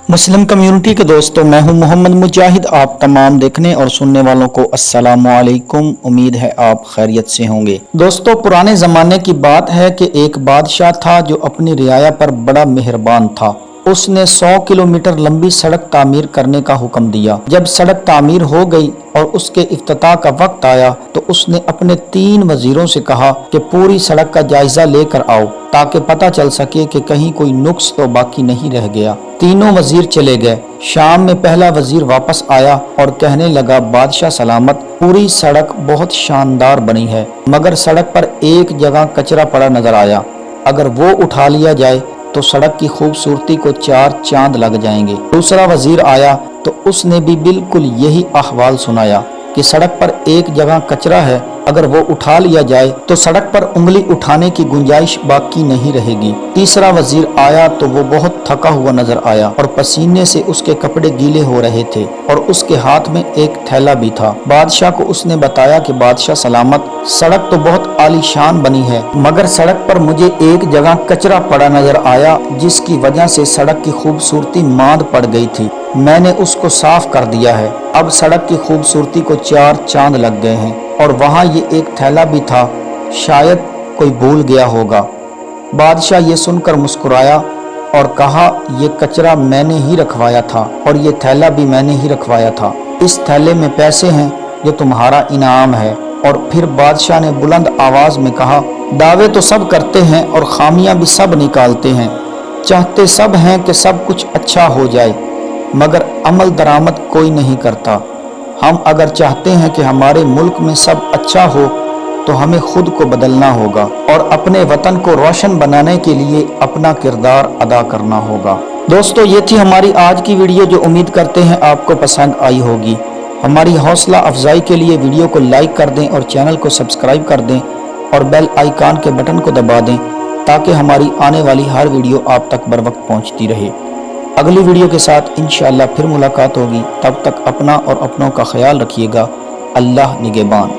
Muslim community के दोस्तों, मैं हूं मोहम्मद मुजाहिद। आप तमाम देखने और सुनने वालों को अस्सलामु अलैकुम। उम्मीद है आप खैरियत से होंगे। दोस्तों, पुराने ज़माने की बात है कि एक बादशाह था जो अपनी रियाया पर बड़ा मेहरबान था। उसने 100 किलोमीटर लंबी सड़क तामीर करने का हुक्म दिया। जब सड़क तामीर हो गई और उसके इफ्तिताह का वक्त आया तो उसने अपने 3 वजीरों से कहा कि पूरी सड़क का जायजा लेकर आओ ताकि पता चल सके कि कहीं कोई नुक्स तो बाकी नहीं रह गया। तीनों वजीर चले गए। शाम में पहला वजीर वापस आया और कहने लगा, बादशाह सलामत, पूरी सड़क बहुत शानदार बनी है, मगर सड़क पर एक जगह कचरा पड़ा नजर आया। अगर वो उठा लिया जाए तो सड़क की खूबसूरती को 4 चांद लग जाएंगे। दूसरा वजीर आया तो उसने भी बिल्कुल यही अहवाल सुनाया कि सड़क पर एक जगह कचरा है, अगर वो उठा लिया जाए तो सड़क पर उंगली उठाने की गुंजाइश बाकी नहीं रहेगी। तीसरा वजीर आया तो वो बहुत थका हुआ नजर आया और पसीने से उसके कपड़े गीले हो रहे थे और उसके हाथ में एक थैला भी था। बादशाह को उसने बताया कि बादशाह सलामत, सड़क तो बहुत आलीशान बनी है, मगर सड़क पर मुझे एक जगह कचरा पड़ा नजर आया जिसकी वजह से सड़क की खूबसूरती मांद पड़ गई थी। मैंने उसको साफ कर दिया है। अब सड़क की खूबसूरती को 4 चांद लग गए हैं। और वहाँ ये एक थैला भी था, शायद कोई भूल गया होगा। बादशाह ये सुनकर मुस्कुराया और कहा, ये कचरा मैंने ही रखवाया था और ये थैला भी मैंने ही रखवाया था। इस थैले में पैसे हैं जो तुम्हारा इनाम है। और फिर बादशाह ने बुलंद आवाज में कहा, दावे तो सब करते हैं और खामियां भी सब निकालते हैं, चाहते सब हैं कि सब कुछ अच्छा हो जाए, मगर अमल दरामद कोई नहीं करता। हम अगर चाहते हैं कि हमारे मुल्क में सब अच्छा हो तो हमें खुद को बदलना होगा और अपने वतन को रोशन बनाने के लिए अपना किरदार अदा करना होगा। दोस्तों, ये थी हमारी आज की वीडियो जो उम्मीद करते हैं आपको पसंद आई होगी। हमारी हौसला अफजाई के लिए वीडियो को लाइक कर दें और चैनल को सब्सक्राइब कर दें और बेल आइकन के बटन को दबा दें ताकि हमारी आने वाली हर वीडियो आप तक बर वक्त पहुँचती रहे। अगली वीडियो के साथ इंशाअल्लाह फिर मुलाकात होगी। तब तक अपना और अपनों का ख्याल रखिएगा। अल्लाह निगहबान।